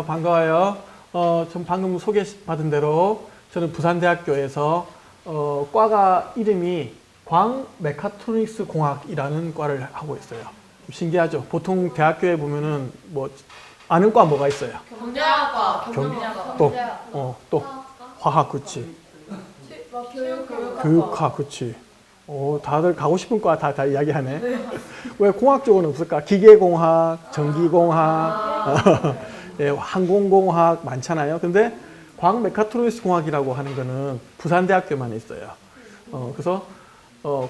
반가워요. 전 방금 소개받은 대로 저는 부산대학교에서 과가 이름이 광메카트로닉스 공학이라는 과를 하고 있어요. 좀 신기하죠? 보통 대학교에 보면은 뭐 아는 과 뭐가 있어요? 경제학과, 경영학과, 또 화학, 그치? 교육학, 그치? 다들 가고 싶은 과 다 이야기하네. 네. 왜 공학 쪽은 없을까? 기계공학, 전기공학, 예, 항공공학 많잖아요. 근데 광메카트로닉스 공학이라고 하는 거는 부산대학교만 있어요. 그래서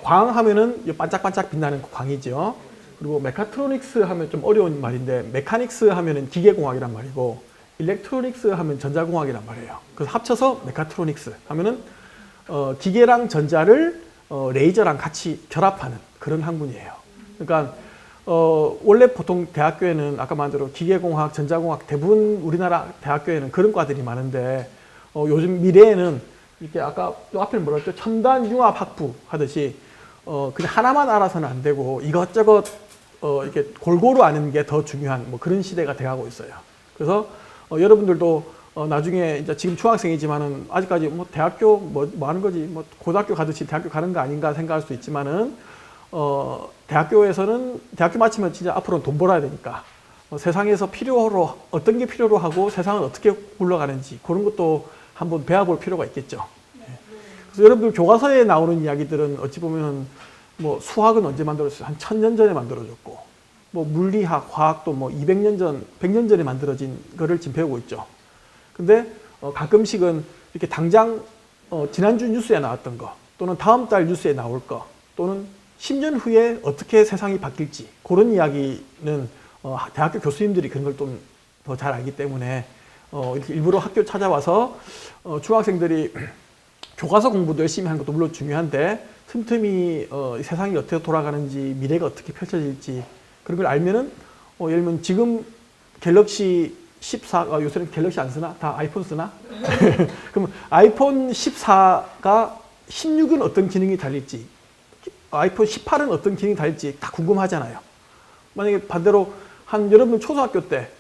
광하면은 반짝반짝 빛나는 광이죠. 그리고 메카트로닉스 하면 좀 어려운 말인데 메카닉스 하면은 기계공학이란 말이고 일렉트로닉스 하면 전자공학이란 말이에요. 그래서 합쳐서 메카트로닉스 하면은 기계랑 전자를 레이저랑 같이 결합하는 그런 학문이에요. 그러니까 원래 보통 대학교에는 아까 말한 대로 기계공학, 전자공학 대부분 우리나라 대학교에는 그런 과들이 많은데 요즘 미래에는 이렇게 아까 앞에 뭐라 했죠? 첨단 융합학부 하듯이 그냥 하나만 알아서는 안 되고 이것저것 이렇게 골고루 아는 게 더 중요한 뭐 그런 시대가 돼가고 있어요. 그래서 여러분들도 나중에 이제 지금 중학생이지만은 아직까지 뭐 대학교 뭐 하는 거지 뭐 고등학교 가듯이 대학교 가는 거 아닌가 생각할 수 있지만은 대학교에서는 대학교 마치면 진짜 앞으로는 돈 벌어야 되니까 세상에서 필요로 어떤 게 필요로 하고 세상은 어떻게 굴러가는지 그런 것도 한번 배워볼 필요가 있겠죠. 그래서 여러분들 교과서에 나오는 이야기들은 어찌 보면 뭐 수학은 언제 만들어졌어요? 한 1000년 전에 만들어졌고 뭐 물리학, 화학도 뭐 200년 전, 100년 전에 만들어진 거를 지금 배우고 있죠. 근데 가끔씩은 이렇게 당장 지난주 뉴스에 나왔던 거 또는 다음 달 뉴스에 나올 거 또는 10년 후에 어떻게 세상이 바뀔지 그런 이야기는 대학교 교수님들이 그런 걸 좀 더 잘 알기 때문에 이렇게 일부러 학교 찾아와서 중학생들이 교과서 공부도 열심히 하는 것도 물론 중요한데 틈틈이 세상이 어떻게 돌아가는지 미래가 어떻게 펼쳐질지 그런 걸 알면은 예를 들면 지금 갤럭시 14, 요새는 갤럭시 안 쓰나? 다 아이폰 쓰나? 그러면 아이폰 14가 16은 어떤 기능이 달릴지 아이폰 18은 어떤 기능이 달릴지 다 궁금하잖아요. 만약에 반대로 한 여러분 초등학교 때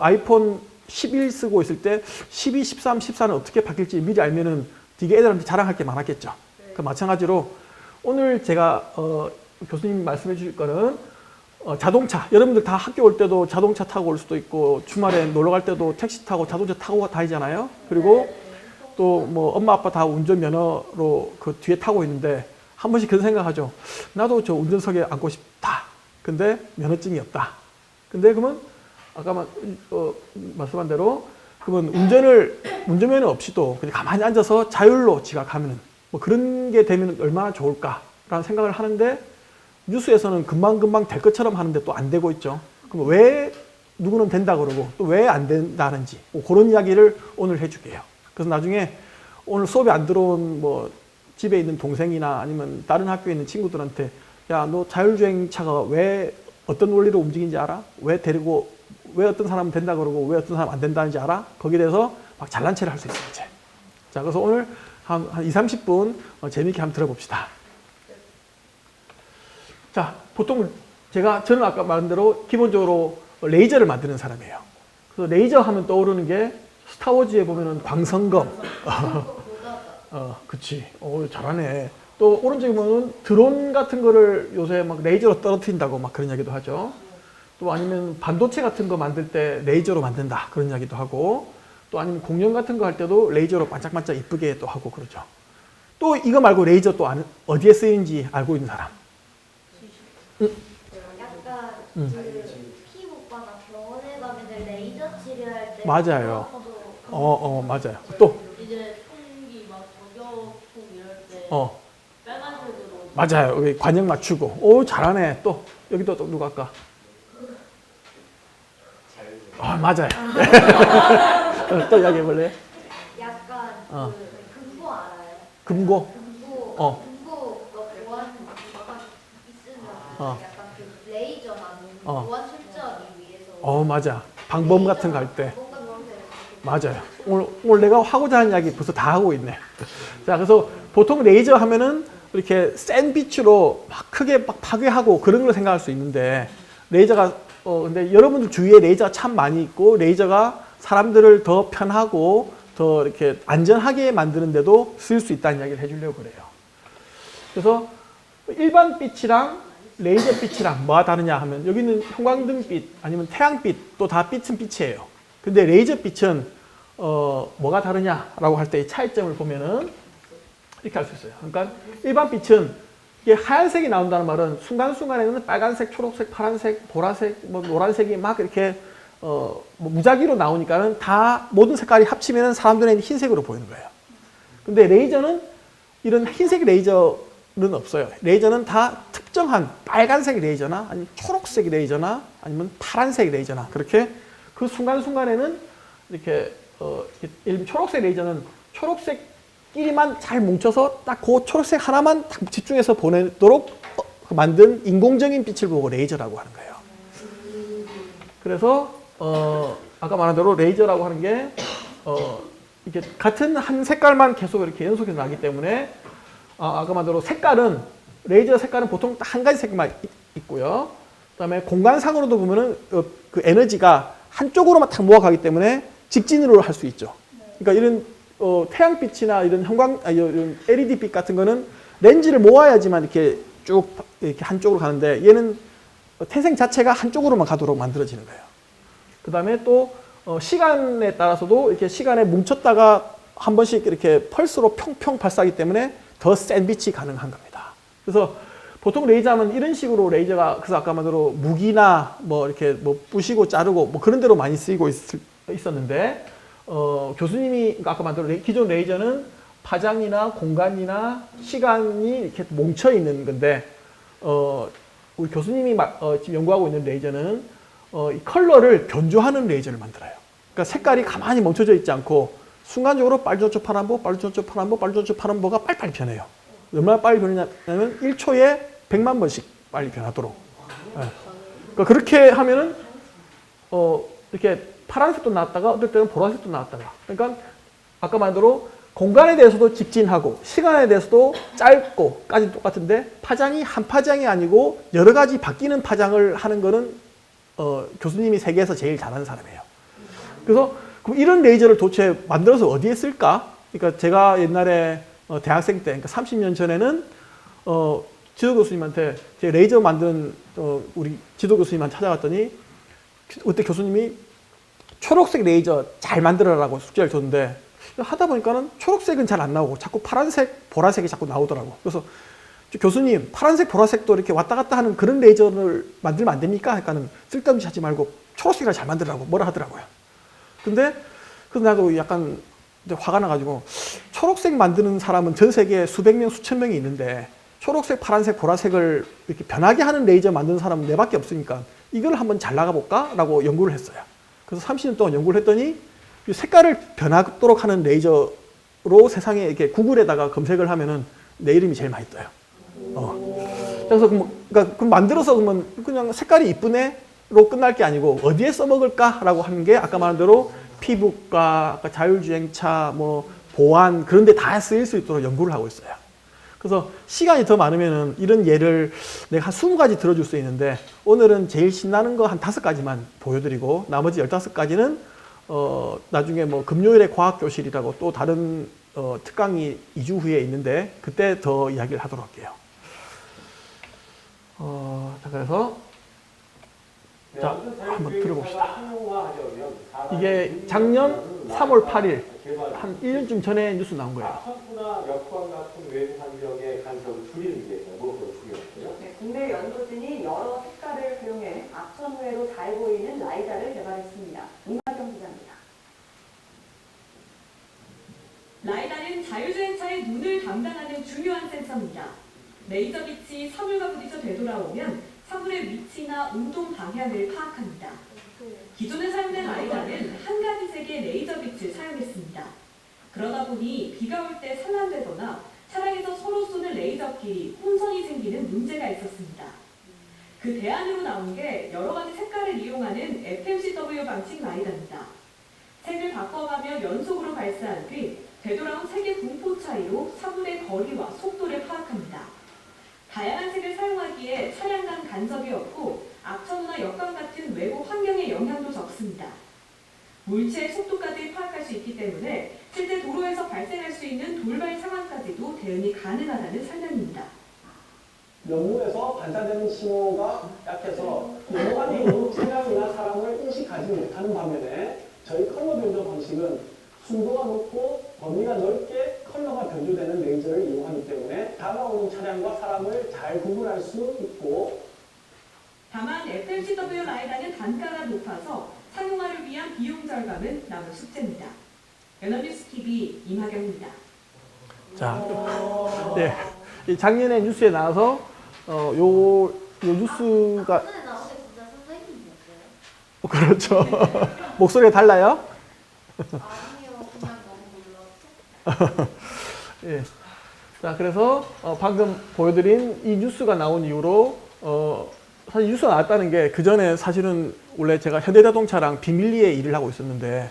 아이폰 11 쓰고 있을 때 12, 13, 14는 어떻게 바뀔지 미리 알면은 되게 애들한테 자랑할 게 많았겠죠. 그 마찬가지로 오늘 제가 교수님 말씀해 주실 거는 자동차 여러분들 다 학교 올 때도 자동차 타고 올 수도 있고 주말에 놀러 갈 때도 택시 타고 자동차 타고 다니잖아요. 그리고 또 뭐 엄마 아빠 다 운전면허로 그 뒤에 타고 있는데 한 번씩 그런 생각하죠. 나도 저 운전석에 앉고 싶다. 근데 면허증이 없다. 근데 그러면 아까 말씀한 대로 그러면 운전면허 없이도 그냥 가만히 앉아서 자율로 지각하면 뭐 그런 게 되면 얼마나 좋을까라는 생각을 하는데 뉴스에서는 금방금방 될 것처럼 하는데 또 안 되고 있죠. 그럼 왜 누구는 된다 그러고 또 왜 안 된다는지 뭐 그런 이야기를 오늘 해줄게요. 그래서 나중에 오늘 수업에 안 들어온 뭐 집에 있는 동생이나 아니면 다른 학교에 있는 친구들한테 야, 너 자율주행차가 왜 어떤 원리로 움직이는지 알아? 왜 어떤 사람은 된다 그러고 왜 어떤 사람은 안 된다는지 알아? 거기에 대해서 막 잘난 체를 할 수 있어요, 이제. 자, 그래서 오늘 한 2, 30분 재미있게 한번 들어봅시다. 자, 보통 저는 아까 말한 대로 기본적으로 레이저를 만드는 사람이에요. 그래서 레이저 하면 떠오르는 게 스타워즈에 보면은 광선검. 그치. 잘하네. 또 오른쪽에 보면 드론 같은 거를 요새 막 레이저로 떨어뜨린다고 막 그런 이야기도 하죠. 또 아니면 반도체 같은 거 만들 때 레이저로 만든다 그런 이야기도 하고 또 아니면 공룡 같은 거 할 때도 레이저로 반짝반짝 이쁘게 또 하고 그러죠. 또 이거 말고 레이저 또 어디에 쓰이는지 알고 있는 사람? 약간 그 피부과나 병원에 가면 레이저 치료할 때 맞아요. 맞아요. 또 이제 총기 막 저격총 이럴 때 빨간색으로 맞아요. 여기 관역 맞추고. 오, 잘하네. 또 여기 또 누가 할까? 맞아요. 또 이야기해 볼래요? 약간 금고 알아요? 금고? 금고가 보안 약간 있으면 약간 그 레이저 나는 보안 실제하기 위해서 맞아. 방범 같은 거 할 때. 맞아요. 오늘 내가 하고자 하는 이야기 벌써 다 하고 있네. 자, 그래서 보통 레이저 하면은 이렇게 센 빛으로 막 크게 막 파괴하고 그런 걸 생각할 수 있는데 레이저가 근데 여러분들 주위에 레이저가 참 많이 있고 레이저가 사람들을 더 편하고 더 이렇게 안전하게 만드는데도 쓸 수 있다는 이야기를 해주려고 그래요. 그래서 일반 빛이랑 레이저 빛이랑 뭐가 다르냐 하면 여기는 형광등빛 아니면 태양빛 또 다 빛은 빛이에요. 근데 레이저 빛은 뭐가 다르냐라고 할 때 차이점을 보면은 이렇게 할 수 있어요. 그러니까 일반 빛은 이게 하얀색이 나온다는 말은 순간순간에는 빨간색, 초록색, 파란색, 보라색, 뭐 노란색이 막 이렇게 뭐 무작위로 나오니까는 다 모든 색깔이 합치면은 사람 눈에는 흰색으로 보이는 거예요. 근데 레이저는 이런 흰색 레이저는 없어요. 레이저는 다 특정한 빨간색 레이저나 아니면 초록색 레이저나 아니면 파란색 레이저나 그렇게 그 순간순간에는 이렇게 초록색 레이저는 초록색끼리만 잘 뭉쳐서 딱 그 초록색 하나만 딱 집중해서 보내도록 만든 인공적인 빛을 보고 레이저라고 하는 거예요. 그래서 아까 말한 대로 레이저라고 하는 게 이렇게 같은 한 색깔만 계속 이렇게 연속해서 나기 때문에 아까 말한 대로 색깔은 레이저 색깔은 보통 딱 한 가지 색만 있고요. 그다음에 공간상으로도 보면은 그 에너지가 한쪽으로만 탁 모아가기 때문에 직진으로 할 수 있죠. 그러니까 이런 태양빛이나 이런 이런 LED빛 같은 거는 렌즈를 모아야지만 이렇게 쭉 이렇게 한쪽으로 가는데 얘는 태생 자체가 한쪽으로만 가도록 만들어지는 거예요. 그 다음에 또 시간에 따라서도 이렇게 시간에 뭉쳤다가 한 번씩 이렇게 펄스로 평평 발사하기 때문에 더 센 빛이 가능한 겁니다. 그래서 보통 레이저 하면 이런 식으로 레이저가 그래서 아까 말대로 무기나 뭐 이렇게 뭐 부시고 자르고 뭐 그런 데로 많이 쓰이고 있었는데 교수님이 아까 말대로 기존 레이저는 파장이나 공간이나 시간이 이렇게 뭉쳐 있는 건데 우리 교수님이 지금 연구하고 있는 레이저는 이 컬러를 변조하는 레이저를 만들어요. 그러니까 색깔이 가만히 멈춰져 있지 않고 순간적으로 빨주노초 파란보, 빨주노초 파란보, 빨주노초 파란보가 빨리빨리 변해요. 얼마나 빨리 변하냐면 1초에 100만 번씩 빨리 변하도록. 네. 그러니까 그렇게 하면은 이렇게 파란색도 나왔다가 어떨 때는 보라색도 나왔다가. 그러니까 아까 말한 대로 공간에 대해서도 직진하고 시간에 대해서도 짧고까지 똑같은데 파장이 한 파장이 아니고 여러 가지 바뀌는 파장을 하는 거는 교수님이 세계에서 제일 잘하는 사람이에요. 그래서 그럼 이런 레이저를 도대체 만들어서 어디에 쓸까? 그러니까 제가 옛날에 대학생 때, 그러니까 30년 전에는 지도 교수님한테 제 레이저 만든 우리 지도 교수님한테 찾아갔더니 그때 교수님이 초록색 레이저 잘 만들어라고 숙제를 줬는데 하다 보니까는 초록색은 잘 안 나오고 자꾸 파란색, 보라색이 자꾸 나오더라고. 그래서 교수님 파란색, 보라색도 이렇게 왔다 갔다 하는 그런 레이저를 만들면 안 됩니까? 그러니까는 쓸데없이 하지 말고 초록색을 잘 만들라고 뭐라 하더라고요. 근데 그래서 나도 약간 이제 화가 나가지고 초록색 만드는 사람은 전 세계에 수백 명, 수천 명이 있는데 초록색, 파란색, 보라색을 이렇게 변하게 하는 레이저 만드는 사람은 내밖에 없으니까 이걸 한번 잘 나가볼까? 라고 연구를 했어요. 그래서 30년 동안 연구를 했더니 색깔을 변하도록 하는 레이저로 세상에 이렇게 구글에다가 검색을 하면은 내 이름이 제일 많이 떠요. 그래서 그러니까 그럼 만들어서 그러면 그냥 색깔이 이쁘네로 끝날 게 아니고 어디에 써먹을까라고 하는 게 아까 말한 대로 피부과, 자율주행차, 뭐 보안 그런 데 다 쓰일 수 있도록 연구를 하고 있어요. 그래서 시간이 더 많으면은 이런 예를 내가 한 20가지 들어줄 수 있는데 오늘은 제일 신나는 거 한 5가지만 보여드리고 나머지 15가지는 나중에 뭐 금요일에 과학교실이라고 또 다른 특강이 2주 후에 있는데 그때 더 이야기를 하도록 할게요. 자, 그래서 자, 한번 들어봅시다. 이게 작년 3월 8일 한 1년쯤 전에 뉴스 나온 거예요. 아천수나 역광 같은 외부 환경의 간섭을 줄이는 게 무엇으로 중요할까요? 네, 국내 연구진이 여러 색깔을 활용해 악천 후에도 잘 보이는 라이다를 개발했습니다. 임하경 기자입니다. 라이다는 자율주행차의 눈을 담당하는 중요한 센서입니다. 레이저 빛이 사물과 부딪혀 되돌아오면 사물의 위치나 운동 방향을 파악합니다. 기존에 사용된 라이다는 한 가지 색의 레이저 빛을 사용했습니다. 그러다 보니 비가 올 때 산란되거나 차량에서 서로 쏘는 레이저끼리 혼선이 생기는 문제가 있었습니다. 그 대안으로 나온 게 여러 가지 색깔을 이용하는 FMCW 방식 라이다입니다. 색을 바꿔가며 연속으로 발사한 뒤 되돌아온 색의 분포 차이로 사물의 거리와 속도를 파악합니다. 다양한 색을 사용하기에 차량 간 간섭이 없고 악천후나 역광 같은 외부 환경의 영향도 적습니다. 물체의 속도까지 파악할 수 있기 때문에 실제 도로에서 발생할 수 있는 돌발 상황까지도 대응이 가능하다는 설명입니다. 연무에서 반사되는 신호가 약해서 연무 안에 있는 차량이나 사람을 인식하지 못하는 반면에 저희 컬러 변조 방식은 순도가 높고 범위가 넓게 컬러가 변조되는 레이저를 이용하기 때문에 다가오는 차량과 사람을 잘 구분할 수 있고, 다만 FMCW 라이다는 단가가 높아서 상용화를 위한 비용 절감은 남은 숙제입니다. 연합뉴스 TV 임하경입니다. 자, 네. 이 작년에 뉴스에 나와서 요 뉴스가 전에 나온 게 진짜 선생님이었어요? 그렇죠. 목소리가 달라요? 아니요, 그냥 너무 놀랐어. 예. 자, 그래서 방금 보여드린 이 뉴스가 나온 이후로 사실 뉴스가 나왔다는 게 그 전에 사실은 원래 제가 현대자동차랑 비밀리에 일을 하고 있었는데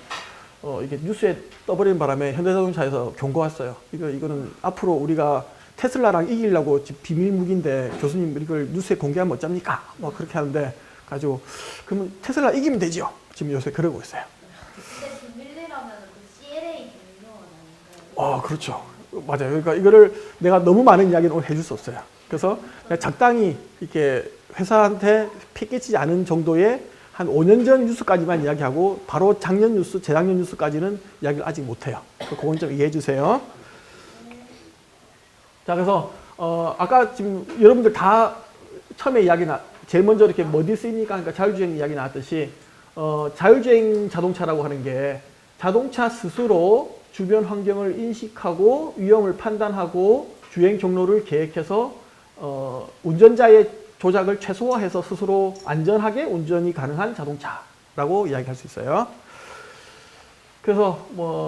이게 뉴스에 떠버리는 바람에 현대자동차에서 경고 왔어요. 이거는 앞으로 우리가 테슬라랑 이기려고 지금 비밀 무기인데 교수님 이걸 뉴스에 공개하면 어쩝니까? 뭐 그렇게 하는데 가지고 그러면 테슬라 이기면 되죠. 지금 요새 그러고 있어요. 근데 비밀리라면 그 CLA 비밀요원 아닌가요? 그렇죠. 맞아요. 그러니까 이거를 내가 너무 많은 이야기를 오늘 해줄 수 없어요. 그래서 그냥 적당히 이렇게 회사한테 피 끼치지 않은 정도의 한 5년 전 뉴스까지만 이야기하고 바로 작년 뉴스, 재작년 뉴스까지는 이야기를 아직 못해요. 그건 좀 이해해 주세요. 자, 그래서 아까 지금 여러분들 다 처음에 제일 먼저 이렇게 어디 쓰입니까? 그러니까 자율주행 이야기 나왔듯이 자율주행 자동차라고 하는 게 자동차 스스로 주변 환경을 인식하고 위험을 판단하고 주행 경로를 계획해서 운전자의 조작을 최소화해서 스스로 안전하게 운전이 가능한 자동차라고 이야기할 수 있어요. 그래서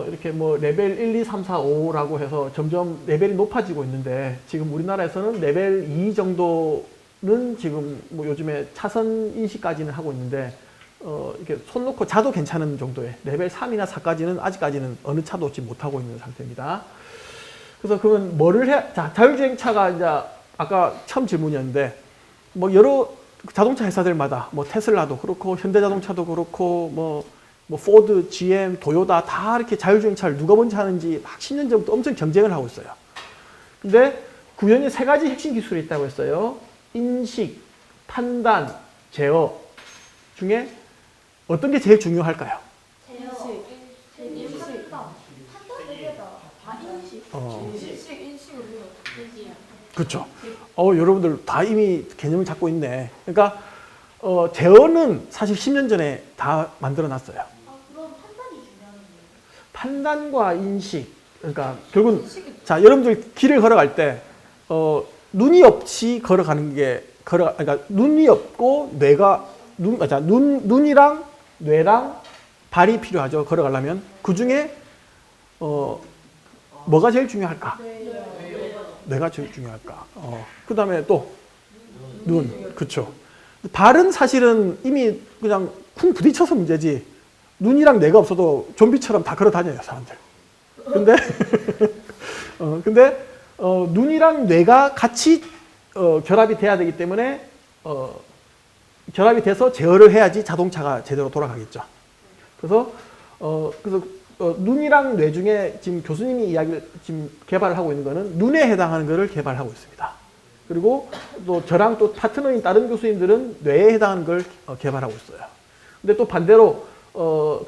이렇게 레벨 1, 2, 3, 4, 5라고 해서 점점 레벨이 높아지고 있는데 지금 우리나라에서는 레벨 2 정도는 지금 요즘에 차선 인식까지는 하고 있는데 이렇게 손 놓고 자도 괜찮은 정도의 레벨 3이나 4까지는 아직까지는 어느 차도 얻지 못하고 있는 상태입니다. 그래서 그러면 뭐를 해야, 자, 자율주행차가 이제 아까 처음 질문이었는데 여러 자동차 회사들마다 테슬라도 그렇고 현대자동차도 그렇고 포드, GM, 도요타 다 이렇게 자율주행차를 누가 먼저 하는지 막 10년 전부터 엄청 경쟁을 하고 있어요. 근데 구현이 3가지 핵심 기술이 있다고 했어요. 인식, 판단, 제어 중에 어떤 게 제일 중요할까요? 제요. 인식. 판단. 판단 되게다. 인식을 우리가 그렇죠. 여러분들 다 이미 개념을 잡고 있네. 그러니까 제어는 사실 10년 전에 다 만들어 놨어요. 그럼 판단이 중요한 거예요? 판단과 인식. 그러니까 결국은 자, 여러분들 길을 걸어갈 때 눈이 없이 걸어가는 게 그러니까 눈이 없고 눈이랑 뇌랑 발이 필요하죠. 걸어가려면 그 중에 뭐가 제일 중요할까? 뇌가 제일 중요할까? 그 다음에 또 눈, 그렇죠. 발은 사실은 이미 그냥 쿵 부딪혀서 문제지. 눈이랑 뇌가 없어도 좀비처럼 다 걸어 다녀요, 사람들. 근데 눈이랑 뇌가 같이 결합이 돼야 되기 때문에 결합이 돼서 제어를 해야지 자동차가 제대로 돌아가겠죠. 그래서 눈이랑 뇌 중에 지금 교수님이 이야기를 지금 개발을 하고 있는 거는 눈에 해당하는 거를 개발하고 있습니다. 그리고 또 저랑 또 파트너인 다른 교수님들은 뇌에 해당하는 걸 개발하고 있어요. 근데 또 반대로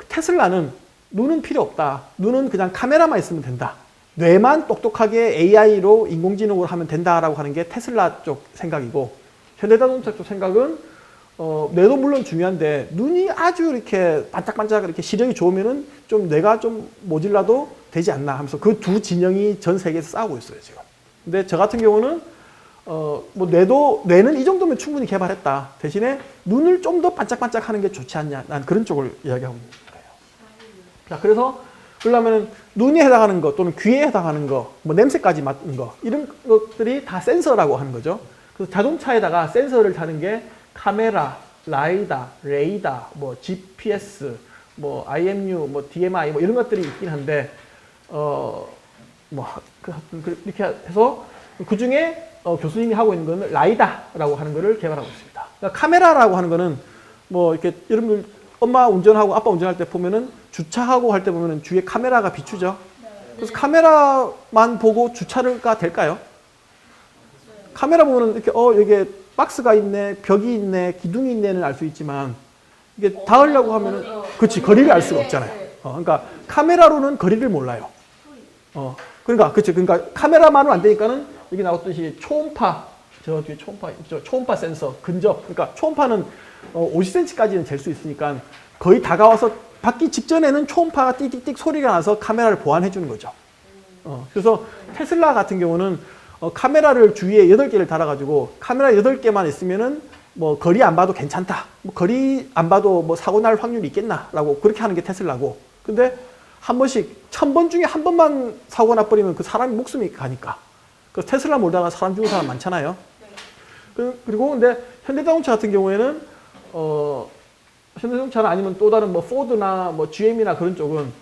테슬라는 눈은 필요 없다. 눈은 그냥 카메라만 있으면 된다. 뇌만 똑똑하게 AI로 인공지능으로 하면 된다라고 하는 게 테슬라 쪽 생각이고, 현대자동차 쪽 생각은 뇌도 물론 중요한데 눈이 아주 이렇게 반짝반짝 이렇게 시력이 좋으면은 좀 뇌가 좀 모질라도 되지 않나 하면서 그 두 진영이 전 세계에서 싸우고 있어요, 지금. 근데 저 같은 경우는 뇌는 이 정도면 충분히 개발했다. 대신에 눈을 좀 더 반짝반짝 하는 게 좋지 않냐. 난 그런 쪽을 이야기하고 있는 거예요. 자, 그러려면 눈에 해당하는 것 또는 귀에 해당하는 거, 냄새까지 맡는 거, 이런 것들이 다 센서라고 하는 거죠. 그래서 자동차에다가 센서를 다는 게 카메라, 라이다, 레이다, GPS, 뭐 IMU, 뭐 DMI 뭐 이런 것들이 있긴 한데 이렇게 해서 그 중에 교수님이 하고 있는 거는 라이다라고 하는 거를 개발하고 있습니다. 그러니까 카메라라고 하는 거는 뭐 이렇게 여러분들 엄마 운전하고 아빠 운전할 때 보면은 주차하고 할 때 보면은 주위에 카메라가 비추죠. 그래서 카메라만 보고 주차가 될까요? 카메라 보면은 이렇게 여기에 박스가 있네, 벽이 있네, 기둥이 있네는 알 수 있지만 이게 닿으려고 하면은 그렇지 거리를 알 수가 없잖아요. 그러니까 카메라로는 거리를 몰라요. 그러니까 카메라만은 안 되니까는 여기 나왔듯이 초음파 저 뒤에 초음파 있죠. 초음파 센서 근접. 그러니까 초음파는 50cm까지는 잴 수 있으니까 거의 다가와서 받기 직전에는 초음파가 띡띡띡 소리가 나서 카메라를 보완해 주는 거죠. 그래서 테슬라 같은 경우는 카메라를 주위에 8개를 달아가지고 카메라 8개만 있으면은 뭐 거리 안 봐도 괜찮다. 뭐 거리 안 봐도 뭐 사고 날 확률이 있겠나라고 그렇게 하는 게 테슬라고. 근데 한 번씩 1000번 중에 한 번만 사고 나버리면 그 사람이 목숨이 가니까. 그래서 테슬라 몰다가 사람 죽은 사람 많잖아요. 그리고 근데 현대자동차 같은 경우에는 현대자동차는 아니면 또 다른 뭐 포드나 뭐 GM이나 그런 쪽은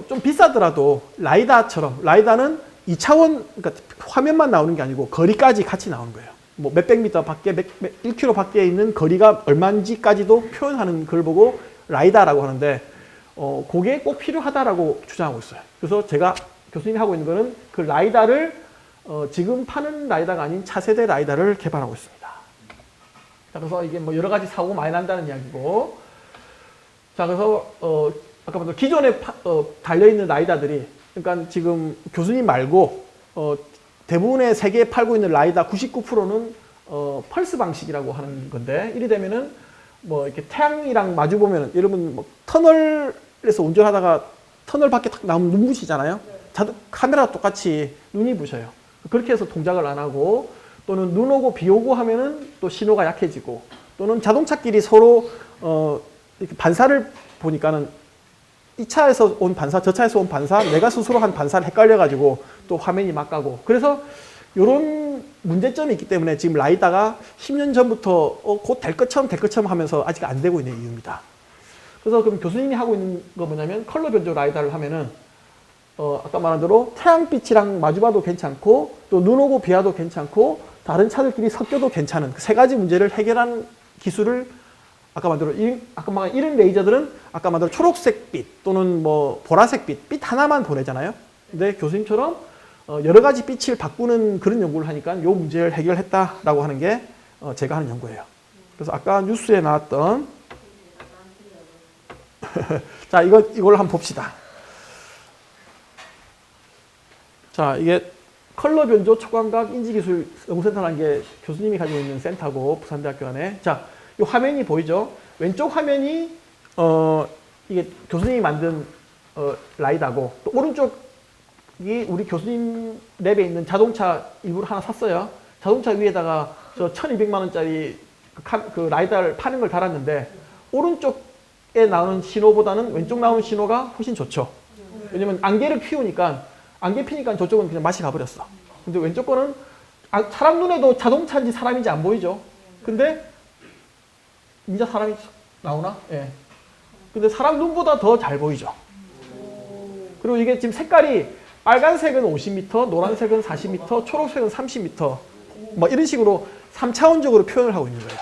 좀 비싸더라도 라이다처럼 라이다는 2차원 그러니까 화면만 나오는 게 아니고 거리까지 같이 나오는 거예요. 뭐 몇백 미터 밖에 1km 밖에 있는 거리가 얼마인지까지도 표현하는 걸 보고 라이다라고 하는데 그게 꼭 필요하다라고 주장하고 있어요. 그래서 제가 교수님이 하고 있는 거는 그 라이다를 지금 파는 라이다가 아닌 차세대 라이다를 개발하고 있습니다. 자, 그래서 이게 뭐 여러 가지 사고 많이 난다는 이야기고, 자, 그래서 아까 말한 기존에 달려있는 라이다들이, 그러니까 지금 교수님 말고 대부분의 세계에 팔고 있는 라이다 99%는 펄스 방식이라고 하는 건데, 이리 되면은 뭐 이렇게 태양이랑 마주 보면은 여러분 뭐 터널에서 운전하다가 터널 밖에 탁 나오면 눈 부시잖아요. 카메라 똑같이 눈이 부셔요. 그렇게 해서 동작을 안 하고, 또는 눈 오고 비 오고 하면은 또 신호가 약해지고, 또는 자동차끼리 서로 이렇게 반사를 보니까는 이 차에서 온 반사, 저 차에서 온 반사, 내가 스스로 한 반사를 헷갈려가지고 또 화면이 막 가고. 그래서 이런 문제점이 있기 때문에 지금 라이다가 10년 전부터 곧 될 것처럼 하면서 아직 안 되고 있는 이유입니다. 그래서 그럼 교수님이 하고 있는 거 뭐냐면 컬러 변조 라이다를 하면은 아까 말한 대로 태양빛이랑 마주봐도 괜찮고 또 눈 오고 비 와도 괜찮고 다른 차들끼리 섞여도 괜찮은 그 세 가지 문제를 해결하는 기술을 아까 말한 이런 레이저들은 아까 말한 초록색 빛 또는 뭐 보라색 빛 하나만 보내잖아요. 근데 교수님처럼 여러 가지 빛을 바꾸는 그런 연구를 하니까 이 문제를 해결했다라고 하는 게 제가 하는 연구예요. 그래서 아까 뉴스에 나왔던 자, 이걸 한번 봅시다. 자, 이게 컬러 변조 초광각 인지기술 연구센터라는 게 교수님이 가지고 있는 센터고 부산대학교 안에. 자, 이 화면이 보이죠? 왼쪽 화면이 이게 교수님이 만든 라이다고, 또 오른쪽이 우리 교수님 랩에 있는 자동차 일부러 하나 샀어요. 자동차 위에다가 저 1200만 원짜리 그 라이다를 파는 걸 달았는데 오른쪽에 나오는 신호보다는 왼쪽 나오는 신호가 훨씬 좋죠. 왜냐면 안개를 피우니까 안개 피니까 저쪽은 그냥 맛이 가버렸어. 근데 왼쪽 거는 사람 눈에도 자동차인지 사람인지 안 보이죠. 근데 진짜 사람이 나오나? 예. 근데 사람 눈보다 더 잘 보이죠. 그리고 이게 지금 색깔이 빨간색은 50m, 노란색은 40m, 초록색은 30m 뭐 이런 식으로 3차원적으로 표현을 하고 있는 거예요.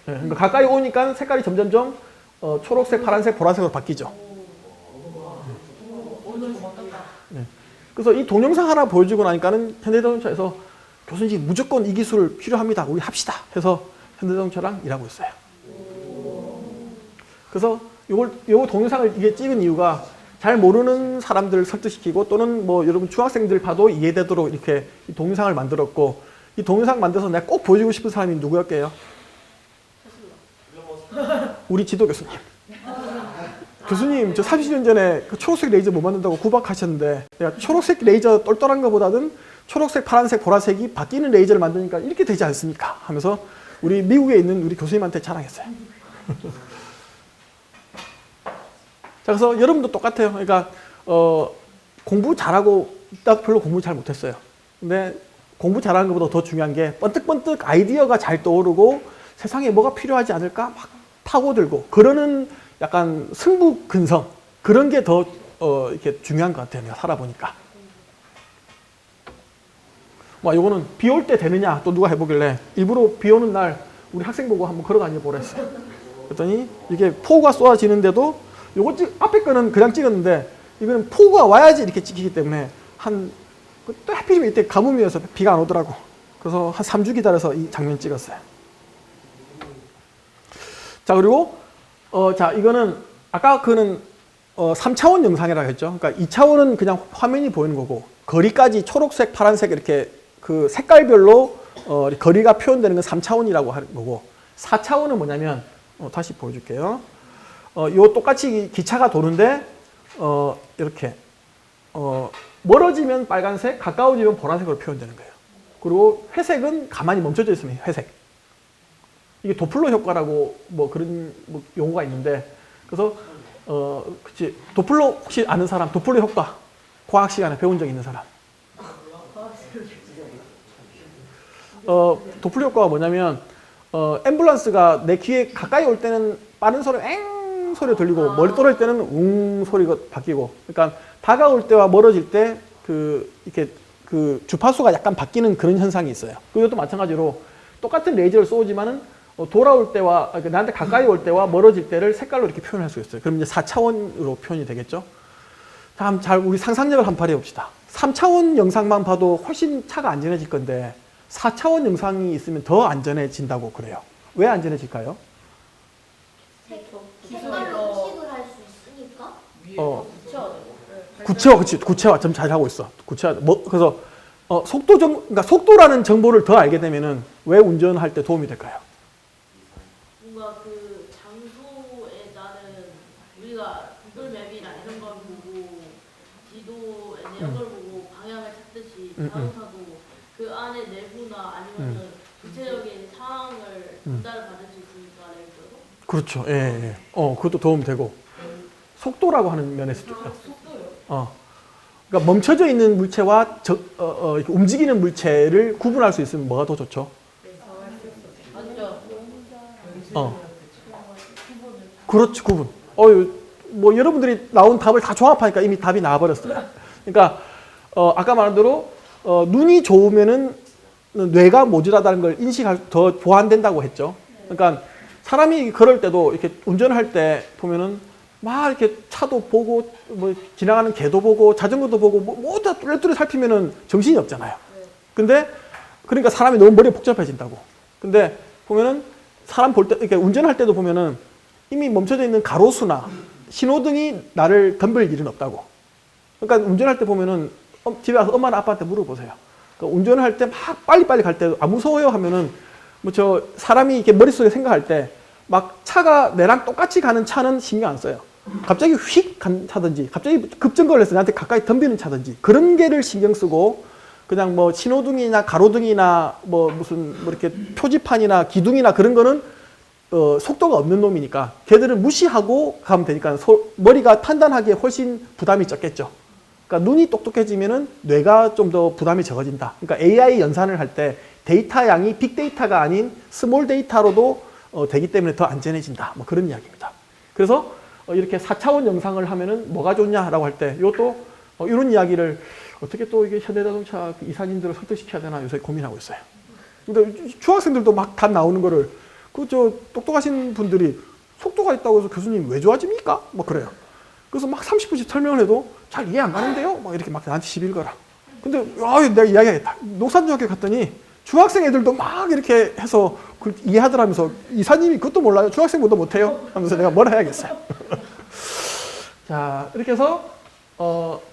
예, 그러니까 가까이 오니까 색깔이 점점점 초록색, 파란색, 보라색으로 바뀌죠. 네. 그래서 이 동영상 하나 보여주고 나니까는 현대자동차에서 교수님 무조건 이 기술 필요합니다. 우리 합시다. 해서 현대자동차랑 일하고 있어요. 그래서 요 동영상을 이게 찍은 이유가 잘 모르는 사람들을 설득시키고 또는 뭐 여러분 중학생들 봐도 이해되도록 이렇게 이 동영상을 만들었고, 이 동영상 만들어서 내가 꼭 보여주고 싶은 사람이 누구였게요? 우리 지도 교수님. 교수님, 저 30년 전에 그 초록색 레이저 못 만든다고 구박하셨는데 내가 초록색 레이저 똘똘한 것보다는 초록색, 파란색, 보라색이 바뀌는 레이저를 만드니까 이렇게 되지 않습니까? 하면서 우리 미국에 있는 우리 교수님한테 자랑했어요. 자, 그래서 여러분도 똑같아요. 그러니까 공부 잘하고 딱 별로 공부 잘 못했어요. 근데 공부 잘하는 것보다 더 중요한 게 번뜩번뜩 아이디어가 잘 떠오르고 세상에 뭐가 필요하지 않을까 막 파고들고 그러는 약간 승부 근성 그런 게 더 이렇게 중요한 것 같아요. 내가 살아보니까. 뭐 요거는 비 올 때 되느냐 또 누가 해보길래 일부러 비 오는 날 우리 학생 보고 한번 걸어 다녀 보라 했어요. 그랬더니 이게 폭우가 쏟아지는데도 요거 앞에 거는 그냥 찍었는데 이거는 폭우가 와야지 이렇게 찍히기 때문에 또 하필이면 이때 가뭄이어서 비가 안 오더라고. 그래서 한 3주 기다려서 이 장면 찍었어요. 자, 그리고 자, 이거는 아까 그는 3차원 영상이라고 했죠. 그러니까 2차원은 그냥 화면이 보이는 거고 거리까지 초록색, 파란색 이렇게 그 색깔별로 거리가 표현되는 건 3차원이라고 하는 거고 4차원은 뭐냐면 다시 보여줄게요. 요 똑같이 기차가 도는데 이렇게 멀어지면 빨간색, 가까워지면 보라색으로 표현되는 거예요. 그리고 회색은 가만히 멈춰져 있으면 회색. 이게 도플러 효과라고 뭐 그런 뭐 용어가 있는데 그래서 그치 도플러 혹시 아는 사람 도플러 효과 과학 시간에 배운 적 있는 사람? 도플러 효과가 뭐냐면 앰뷸런스가 내 귀에 가까이 올 때는 빠른 소리 엥 소리가 들리고 멀리 떨어질 때는 웅 소리가 바뀌고 그러니까 다가올 때와 멀어질 때 이렇게 그 주파수가 약간 바뀌는 그런 현상이 있어요. 이것도 마찬가지로 똑같은 레이저를 쏘지만은 돌아올 때와 나한테 가까이 올 때와 멀어질 때를 색깔로 이렇게 표현할 수 있어요. 그럼 이제 4차원으로 표현이 되겠죠. 다음 잘 우리 상상력을 한번 발휘해 봅시다. 3차원 영상만 봐도 훨씬 차가 안전해질 건데 4차원 영상이 있으면 더 안전해진다고 그래요. 왜 안전해질까요? 색깔로 인식을 할 수 있으니까. 구체화, 그치, 구체화 좀 잘 하고 있어. 구체화. 그래서 그러니까 속도라는 정보를 더 알게 되면은 왜 운전할 때 도움이 될까요? 뭔가 그 장소에 따른 우리가 구글맵이나 이런 걸 보고 지도의 내역을 보고 방향을 찾듯이 자동차도 그 안에 내부나 아니면은 구체적인 상황을 전달을 받을 수 있으니까 레이저로. 그렇죠. 예, 예. 그것도 도움 되고 속도라고 하는 면에서 그러니까 멈춰져 있는 물체와 이렇게 움직이는 물체를 구분할 수 있으면 뭐가 더 좋죠? 그렇죠, 구분. 뭐 여러분들이 나온 답을 다 종합하니까 이미 답이 나와버렸어요. 그러니까 아까 말한 대로 눈이 좋으면은 뇌가 모자라다는 걸 인식할 더 보완된다고 했죠. 그러니까 사람이 걸을 때도 이렇게 운전할 때 보면은 막 이렇게 차도 보고 뭐 지나가는 개도 보고 자전거도 보고 뭐 다 뚜레뚜레 살피면은 정신이 없잖아요. 근데 그러니까 사람이 너무 머리가 복잡해진다고. 근데 보면은 사람 볼 때 이렇게 운전할 때도 보면은 이미 멈춰져 있는 가로수나 신호등이 나를 덤빌 일은 없다고. 그러니까 운전할 때 보면은 집에 와서 엄마나 아빠한테 물어보세요. 그러니까 운전을 할 때 막 빨리빨리 갈 때 무서워요 하면은 뭐 저 사람이 이렇게 머릿속에 생각할 때 막 차가 내랑 똑같이 가는 차는 신경 안 써요. 갑자기 휙 간 차든지 갑자기 급정거를 해서 나한테 가까이 덤비는 차든지 그런 게를 신경 쓰고 그냥 뭐 신호등이나 가로등이나 뭐 무슨 뭐 이렇게 표지판이나 기둥이나 그런 거는 속도가 없는 놈이니까 걔들은 무시하고 가면 되니까 머리가 판단하기에 훨씬 부담이 적겠죠. 그러니까 눈이 똑똑해지면은 뇌가 좀 더 부담이 적어진다. 그러니까 AI 연산을 할 때 데이터 양이 빅데이터가 아닌 스몰 데이터로도 되기 때문에 더 안전해진다. 뭐 그런 이야기입니다. 그래서 이렇게 4차원 영상을 하면은 뭐가 좋냐라고 할 때 이것도 이런 이야기를 어떻게 또 이게 현대자동차 이사님들을 설득시켜야 되나 요새 고민하고 있어요. 근데 중학생들도 막 답 나오는 거를 똑똑하신 분들이 속도가 있다고 해서 교수님 왜 좋아집니까? 뭐 그래요. 그래서 막 30분씩 설명을 해도 잘 이해 안 가는데요? 막 이렇게 막 나한테 시비를 걸어. 근데 내가 이야기하겠다. 녹산중학교 갔더니 중학생 애들도 막 이렇게 해서 이해하더라면서 이사님이 그것도 몰라요? 중학생보다 못해요? 하면서 내가 뭘 해야겠어요. 자, 이렇게 해서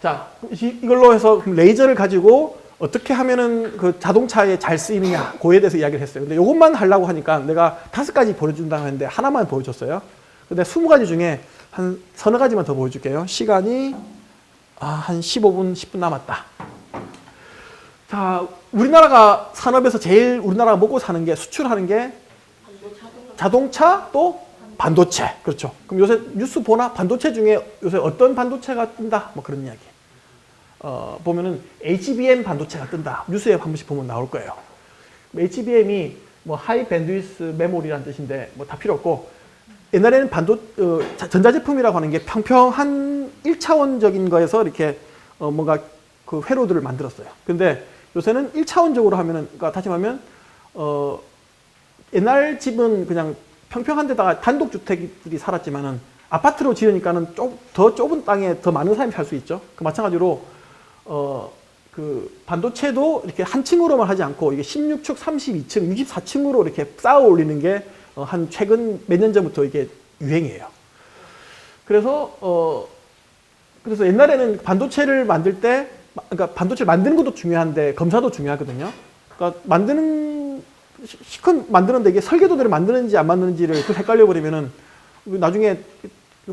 자, 이걸로 해서 레이저를 가지고 어떻게 하면은 그 자동차에 잘 쓰이느냐, 그에 대해서 이야기를 했어요. 근데 이것만 하려고 하니까 내가 5가지 보여준다고 했는데 하나만 보여줬어요. 근데 20가지 중에 한 서너 가지만 더 보여줄게요. 시간이 한 15분, 10분 남았다. 자, 우리나라가 산업에서 제일 우리나라가 먹고 사는 게 수출하는 게 자동차 또 반도체. 그렇죠. 그럼 요새 뉴스 보나? 반도체 중에 요새 어떤 반도체가 뜬다? 뭐 그런 이야기. 보면은 HBM 반도체가 뜬다. 뉴스에 한 번씩 보면 나올 거예요. HBM이 뭐 하이 밴드위스 메모리라는 뜻인데 뭐 다 필요 없고 옛날에는 전자제품이라고 하는 게 평평한 1차원적인 거에서 이렇게 뭔가 그 회로들을 만들었어요. 근데 요새는 1차원적으로 하면은, 그러니까 다시 말하면, 옛날 집은 그냥 평평한 데다가 단독주택들이 살았지만은 아파트로 지으니까는 더 좁은 땅에 더 많은 사람이 살 수 있죠. 그 마찬가지로, 그 반도체도 이렇게 한 층으로만 하지 않고 이게 16축, 32층, 64층으로 이렇게 쌓아 올리는 게 한 최근 몇 년 전부터 이게 유행이에요. 그래서 옛날에는 반도체를 만들 때, 그러니까 반도체를 만드는 것도 중요한데 검사도 중요하거든요. 그러니까 실컷 만드는데 이게 설계도대로 만드는지 안 만드는지를 헷갈려 버리면은 나중에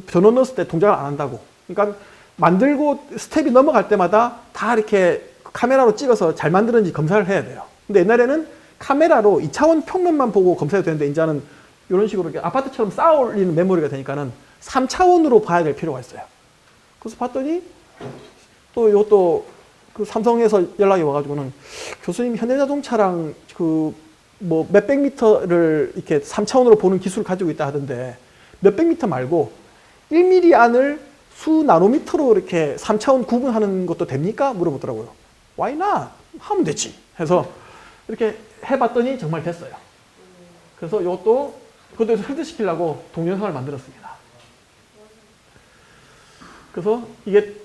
전원 넣었을 때 동작을 안 한다고. 그러니까 만들고 스텝이 넘어갈 때마다 다 이렇게 카메라로 찍어서 잘 만드는지 검사를 해야 돼요. 근데 옛날에는 카메라로 2차원 평면만 보고 검사해도 되는데 이제는 이런 식으로 이렇게 아파트처럼 쌓아 올리는 메모리가 되니까는 3차원으로 봐야 될 필요가 있어요. 그래서 봤더니 또 이것도 그 삼성에서 연락이 와가지고는 교수님 현대자동차랑 그 뭐 몇백 미터를 이렇게 3차원으로 보는 기술을 가지고 있다 하던데 몇백 미터 말고 1mm 안을 수 나노미터로 이렇게 3차원 구분하는 것도 됩니까? 물어보더라고요. Why not? 하면 되지. 해서 이렇게 해봤더니 정말 됐어요. 그래서 이것도 그것도 흡수시키려고 동영상을 만들었습니다. 그래서 이게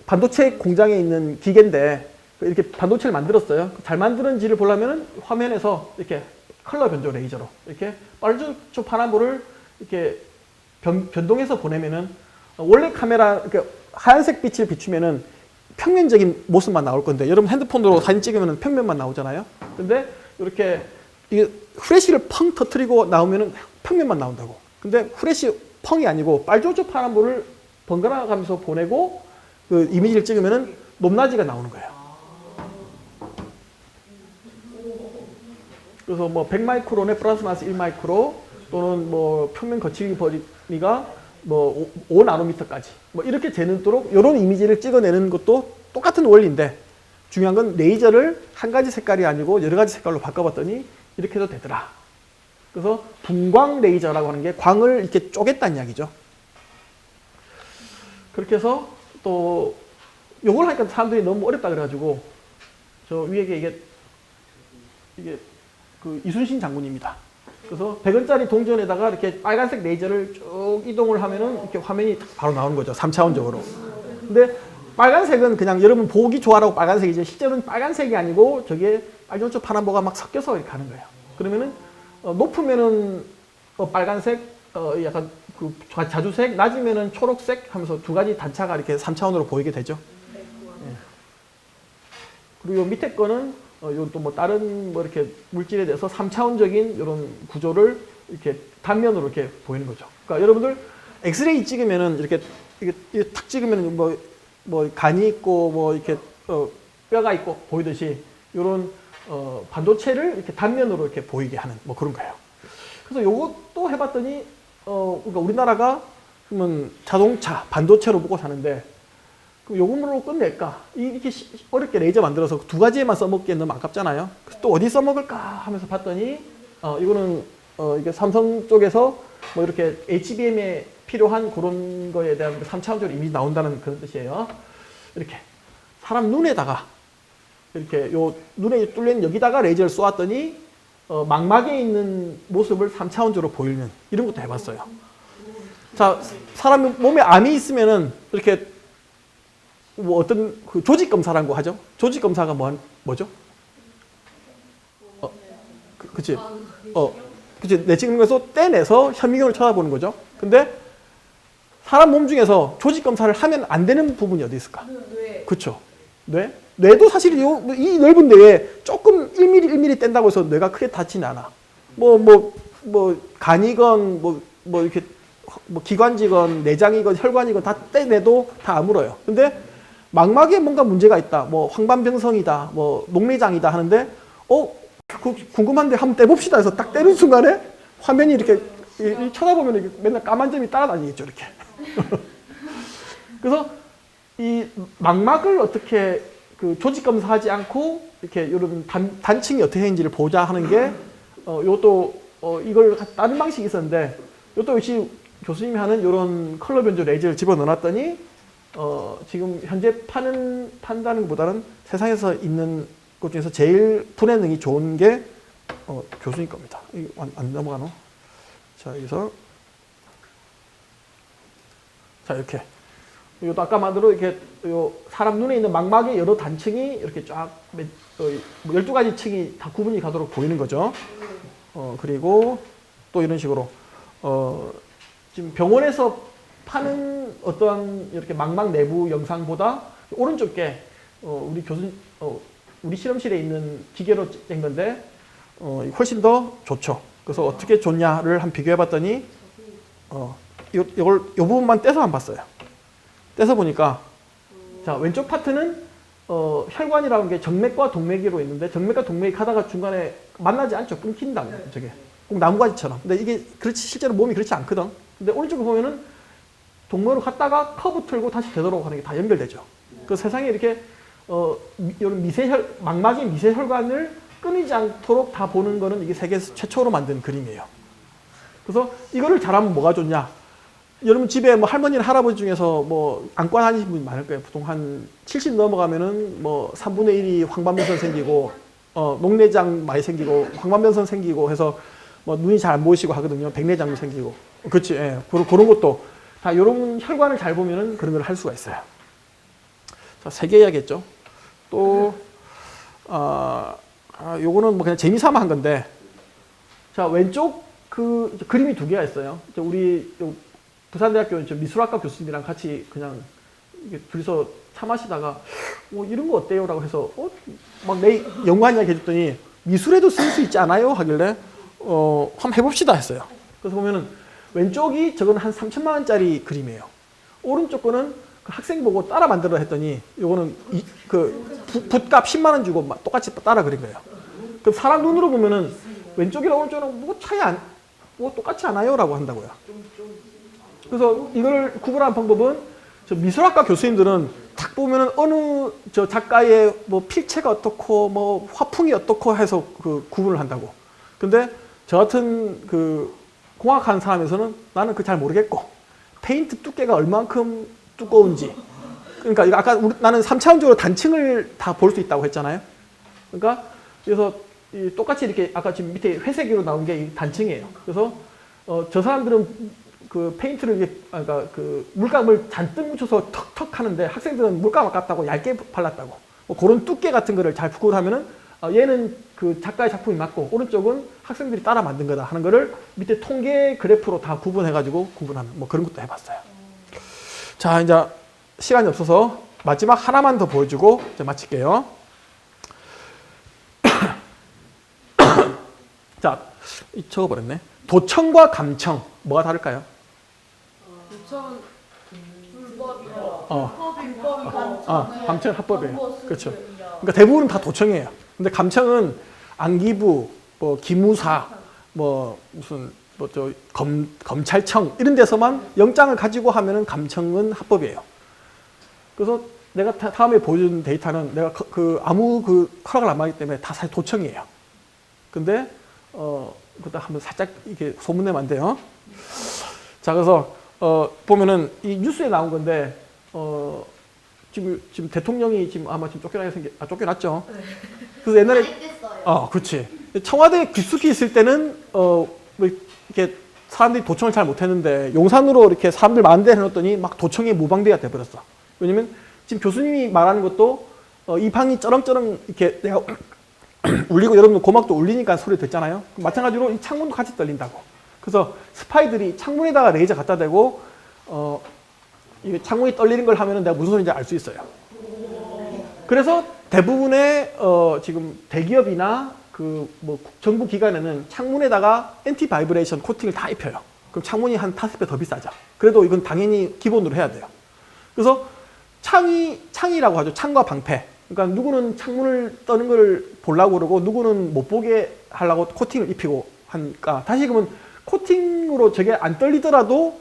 반도체 공장에 있는 기계인데 이렇게 반도체를 만들었어요. 잘 만드는지를 보려면 화면에서 이렇게 컬러 변조 레이저로 이렇게 빨주초 파란불을 이렇게 변동해서 보내면은 원래 카메라 이렇게 하얀색 빛을 비추면은 평면적인 모습만 나올 건데 여러분 핸드폰으로 사진 찍으면 평면만 나오잖아요. 근데 이렇게 이게 후레쉬를 펑 터트리고 나오면은 평면만 나온다고. 근데 후레쉬 펑이 아니고 빨주초 파란불을 번갈아 가면서 보내고 그 이미지를 찍으면은 높낮이가 나오는 거예요. 그래서 뭐 100마이크론에 플러스 마이너스 1마이크로 또는 뭐 평면 거치기 범위가 뭐 5나노미터까지 뭐 이렇게 재는도록 이런 이미지를 찍어내는 것도 똑같은 원리인데 중요한 건 레이저를 한 가지 색깔이 아니고 여러 가지 색깔로 바꿔봤더니 이렇게 해도 되더라. 그래서 분광 레이저라고 하는 게 광을 이렇게 쪼갰다는 이야기죠. 그렇게 해서 또 요걸 하니까 사람들이 너무 어렵다 그래가지고 저 위에 이게 그 이순신 장군입니다. 그래서 100원짜리 동전에다가 이렇게 빨간색 레이저를 쭉 이동을 하면은 이렇게 화면이 바로 나오는 거죠. 3차원적으로. 근데 빨간색은 그냥 여러분 보기 좋아라고 빨간색이지 실제로는 빨간색이 아니고 저게 빨주초 파란보가 막 섞여서 이렇게 하는 거예요. 그러면은 높으면은 빨간색, 약간 그 자주색, 낮으면은 초록색 하면서 두 가지 단차가 이렇게 3차원으로 보이게 되죠. 예. 그리고 요 밑에 거는 이건 또 뭐 다른 뭐 이렇게 물질에 대해서 3차원적인 이런 구조를 이렇게 단면으로 이렇게 보이는 거죠. 그러니까 여러분들 엑스레이 찍으면은 이렇게 탁 찍으면은 뭐 간이 있고 뭐 이렇게 뼈가 있고 보이듯이 이런 반도체를 이렇게 단면으로 이렇게 보이게 하는 뭐 그런 거예요. 그래서 요것도 해봤더니 그러니까 우리나라가 그러면 자동차 반도체로 보고 사는데 그럼 요금으로 끝낼까? 이렇게 어렵게 레이저 만들어서 두 가지에만 써먹기엔 너무 아깝잖아요. 그래서 또 어디 써먹을까 하면서 봤더니 이거는 이게 삼성 쪽에서 뭐 이렇게 HBM에 필요한 그런 거에 대한 3차원적으로 이미 나온다는 그런 뜻이에요. 이렇게 사람 눈에다가 이렇게 요 눈에 뚫린 여기다가 레이저를 쏘았더니 망막에 있는 모습을 3차원적으로 보이는 이런 것도 해봤어요. 자, 사람 몸에 암이 있으면은 이렇게 뭐 어떤 그 조직 검사라는 거 하죠. 조직 검사가 뭐죠? 그치? 그치? 내 찍는 거에서 떼내서 현미경을 쳐다보는 거죠. 근데 사람 몸 중에서 조직 검사를 하면 안 되는 부분이 어디 있을까? 뇌. 그쵸? 뇌? 뇌도 사실 이 넓은 뇌에 조금 1mm, 1mm 뗀다고 해서 뇌가 크게 다치지 않아. 뭐 간이건 뭐 이렇게 뭐 기관지건 내장이건 혈관이건 다 떼내도 다 아물어요. 근데 망막에 뭔가 문제가 있다. 뭐 황반병성이다. 뭐 녹내장이다 하는데 궁금한데 한번 떼봅시다 해서 딱 떼는 순간에 화면이 이렇게 쳐다보면 이렇게 맨날 까만 점이 따라다니겠죠. 이렇게. 그래서 이 망막을 어떻게 그 조직 검사하지 않고 이렇게 이런 단층이 어떻게 되는지를 보자 하는 게 이것도 이걸 다른 방식이 있었는데 이것도 역시 교수님이 하는 이런 컬러 변조 레이저를 집어넣어놨더니 지금 현재 판다는 것보다는 세상에서 있는 것 중에서 제일 분해 능이 좋은 게 교수님 겁니다. 이거 안 넘어가노? 자, 여기서 자, 이렇게 이것도 아까 말대로 이렇게 사람 눈에 있는 망막의 여러 단층이 이렇게 쫙 12가지 층이 다 구분이 가도록 보이는 거죠. 그리고 또 이런 식으로 지금 병원에서 파는 어떠한 이렇게 망막 내부 영상보다 오른쪽 게 우리 실험실에 있는 기계로 짠 건데 훨씬 더 좋죠. 그래서 어떻게 좋냐를 한번 비교해 봤더니 요 부분만 떼서 한번 봤어요. 떼서 보니까 자, 왼쪽 파트는 혈관이라는 게 정맥과 동맥으로 있는데 정맥과 동맥이 가다가 중간에 만나지 않죠. 끊긴다. 저게 꼭 나무가지처럼. 근데 이게 그렇지 실제로 몸이 그렇지 않거든. 근데 오른쪽에 보면은 동맥으로 갔다가 커브 틀고 다시 되도록 하는 게 다 연결되죠. 그 세상에 이렇게 이런 망막의 미세혈관을 끊이지 않도록 다 보는 거는 이게 세계에서 최초로 만든 그림이에요. 그래서 이거를 잘하면 뭐가 좋냐? 여러분 집에 뭐 할머니나 할아버지 중에서 뭐 안과 다니시는 분이 많을 거예요. 보통 한 70 넘어가면은 뭐 3분의 1이 황반변선 생기고 녹내장 많이 생기고 황반변선 생기고 해서 뭐 눈이 잘 안 보이시고 하거든요. 백내장도 생기고. 그렇지. 예. 그런 것도 다 이런 혈관을 잘 보면은 그런 걸 할 수가 있어요. 자, 3개 해야겠죠. 또 요거는 뭐 그냥 재미삼아 한 건데, 자, 왼쪽 그 그림이 2개가 있어요. 우리 부산대학교 미술학과 교수님이랑 같이 그냥 둘이서 차 마시다가 이런 거 어때요? 라고 해서 막 내 연구한 이야기 해줬더니 미술에도 쓸 수 있지 않아요? 하길래 한번 해봅시다 했어요. 그래서 보면은 왼쪽이 저건 한 3천만 원짜리 그림이에요. 오른쪽 거는 그 학생 보고 따라 만들어 했더니 요거는 붓값 10만 원 주고 똑같이 따라 그린 거예요. 그럼 사람 눈으로 보면은 왼쪽이랑 오른쪽은 뭐 똑같지 않아요? 라고 한다고요. 그래서 이걸 구분하는 방법은 저 미술학과 교수님들은 딱 보면은 어느 저 작가의 뭐 필체가 어떻고 뭐 화풍이 어떻고 해서 그 구분을 한다고. 근데 저 같은 그 공학하는 사람에서는 나는 그 잘 모르겠고 페인트 두께가 얼만큼 두꺼운지, 그러니까 이거 아까 나는 3차원적으로 단층을 다 볼 수 있다고 했잖아요. 그러니까 그래서 똑같이 이렇게 아까 지금 밑에 회색으로 나온 게 단층이에요. 그래서 저 사람들은 그 페인트를 그러니까 그 물감을 잔뜩 묻혀서 턱턱 하는데 학생들은 물감 아깝다고 얇게 발랐다고. 뭐 그런 두께 같은 거를 잘 구분하면은 얘는 그 작가의 작품이 맞고 오른쪽은 학생들이 따라 만든 거다 하는 거를 밑에 통계 그래프로 다 구분해가지고 구분하는 뭐 그런 것도 해봤어요. 자, 이제 시간이 없어서 마지막 하나만 더 보여주고 이제 마칠게요. 자, 적어버렸네. 도청과 감청 뭐가 다를까요? 도청은 불법이라 감청은 합법이에요. 그렇죠. 그러니까 대부분은 다 도청이에요. 근데 감청은 안기부, 뭐 기무사, 뭐 무슨 뭐 저 검찰청 이런 데서만 영장을 가지고 하면은 감청은 합법이에요. 그래서 내가 다음에 보여준 데이터는 내가 아무 허락을 안 받기 때문에 다 사실 도청이에요. 근데 그것도 한번 살짝 이렇게 소문내면 안 돼요. 자, 그래서 보면은 이 뉴스에 나온 건데 지금 대통령이 지금 아마 지금 쫓겨났죠. 네. 그래서 옛날에 알겠어요. 그렇지. 청와대에 깊숙이 있을 때는 뭐 이렇게 사람들이 도청을 잘 못했는데 용산으로 이렇게 사람들 많은 데 해놓았더니 막 도청의 무방비가 돼버렸어. 왜냐면 지금 교수님이 말하는 것도 이 방이 쩌렁쩌렁 이렇게 내가 울리고 여러분 고막도 울리니까 소리 듣잖아요. 마찬가지로 이 창문도 같이 떨린다고. 그래서 스파이들이 창문에다가 레이저 갖다 대고 이 창문이 떨리는 걸 하면은 내가 무슨 소리인지 알 수 있어요. 그래서 대부분의 지금 대기업이나 뭐 정부 기관에는 창문에다가 엔티 바이브레이션 코팅을 다 입혀요. 그럼 창문이 한 5배 더 비싸죠. 그래도 이건 당연히 기본으로 해야 돼요. 그래서 창이라고 하죠. 창과 방패. 그러니까 누구는 창문을 떠는 걸 보려고 그러고 누구는 못 보게 하려고 코팅을 입히고 하니까 다시 그러면 코팅으로 저게 안 떨리더라도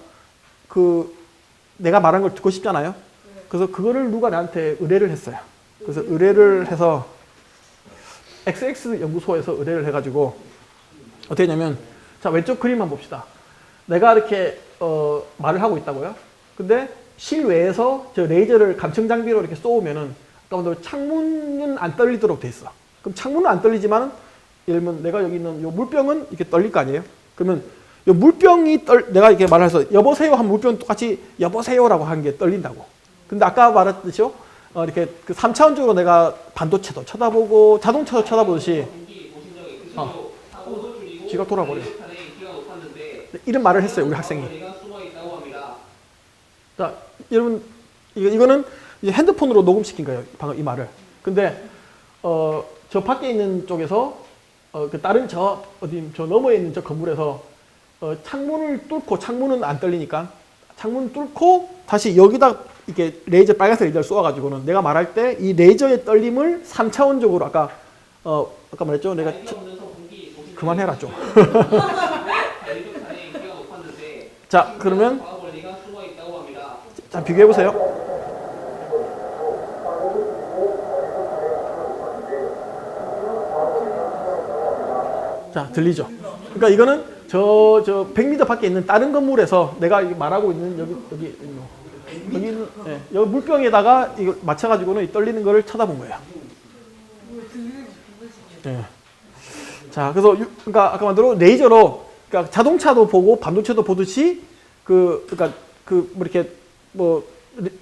내가 말한 걸 듣고 싶잖아요. 그래서 그거를 누가 나한테 의뢰를 했어요. 그래서 의뢰를 해서 XX 연구소에서 의뢰를 해가지고 어떻게 했냐면 자, 왼쪽 그림만 봅시다. 내가 이렇게 말을 하고 있다고요. 근데 실외에서 저 레이저를 감청 장비로 이렇게 쏘면은 아까 말대로 창문은 안 떨리도록 돼 있어. 그럼 창문은 안 떨리지만 예를 들면 내가 여기 있는 요 물병은 이렇게 떨릴 거 아니에요? 그러면 요 물병이 내가 이렇게 말해서 여보세요 한 물병 똑같이 여보세요라고 한 게 떨린다고. 근데 아까 말했듯이요. 이렇게 그 3차원적으로 내가 반도체도 쳐다보고 자동차도 쳐다보듯이 지가 돌아버려. 이런 말을 했어요, 우리 학생이. 자, 여러분 이거는 이제 핸드폰으로 녹음시킨 거예요, 방금 이 말을. 근데 저 밖에 있는 쪽에서 그 다른 저 너머에 있는 저 건물에서 창문을 뚫고, 창문은 안 떨리니까 창문 뚫고 다시 여기다 이렇게 레이저, 빨간색 레이저를 쏘아가지고는 내가 말할 때 이 레이저의 떨림을 3차원적으로 아까 말했죠? 내가 그만해라 좀. 자, 그러면 자, 비교해 보세요. 자, 들리죠? 그러니까 이거는 저 100m 밖에 있는 다른 건물에서 내가 말하고 있는 여기 물병에다가 이거 맞춰가지고는 떨리는 거를 쳐다본 거예요. 네. 자, 그래서 그러니까 아까 말대로 레이저로 그러니까 자동차도 보고 반도체도 보듯이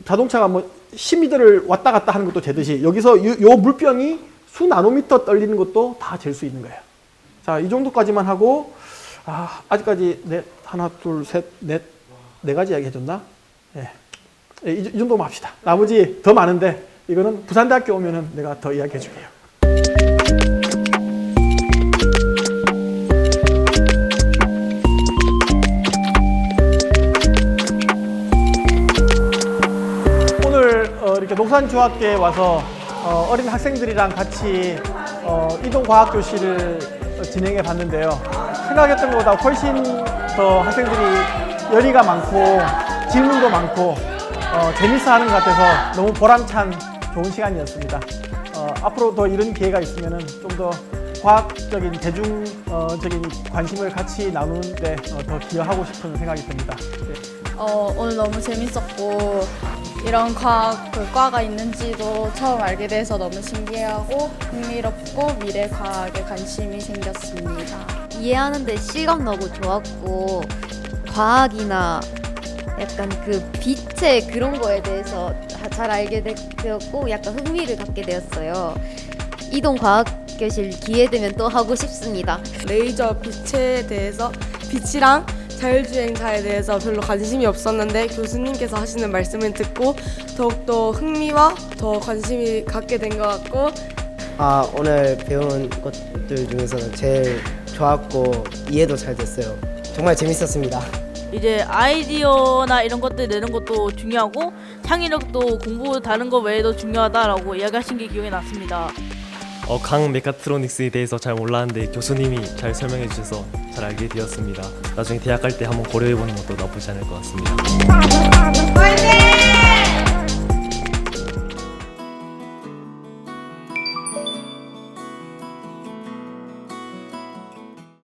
자동차가 10m를 왔다 갔다 하는 것도 재듯이 여기서 요 물병이 수 나노미터 떨리는 것도 다 잴 수 있는 거예요. 자, 이 정도까지만 하고 아직까지 하나, 둘, 셋, 네 가지 이야기 해줬나? 예. 이 정도만 합시다. 나머지 더 많은데 이거는 부산대학교 오면은 내가 더 이야기 해줄게요. 오늘 이렇게 녹산중학교에 와서 어린 학생들이랑 같이 이동과학교실을 진행해 봤는데요. 생각했던 것보다 훨씬 더 학생들이 열의가 많고 질문도 많고 재밌어 하는 것 같아서 너무 보람찬 좋은 시간이었습니다. 앞으로 더 이런 기회가 있으면 좀 더 과학적인 대중적인 관심을 같이 나누는데 더 기여하고 싶은 생각이 듭니다. 네. 오늘 너무 재밌었고 이런 과가 있는지도 처음 알게 돼서 너무 신기하고 흥미롭고 미래 과학에 관심이 생겼습니다. 이해하는데 실감나고 좋았고 과학이나 약간 그 빛의 그런 거에 대해서 잘 알게 되었고 약간 흥미를 갖게 되었어요. 이동과학교실 기회 되면 또 하고 싶습니다. 레이저 빛에 대해서 빛이랑 자율주행차에 대해서 별로 관심이 없었는데 교수님께서 하시는 말씀을 듣고 더욱더 흥미와 더 관심이 갖게 된 것 같고 오늘 배운 것들 중에서는 제일 좋았고 이해도 잘 됐어요. 정말 재밌었습니다. 이제 아이디어나 이런 것들 내는 것도 중요하고 창의력도 공부 다른 거 외에도 중요하다라고 이야기하신 게 기억에 났습니다. 강 메카트로닉스에 대해서 잘 몰랐는데 교수님이 잘 설명해 주셔서 잘 알게 되었습니다. 나중에 대학 갈 때 한번 고려해 보는 것도 나쁘지 않을 것 같습니다.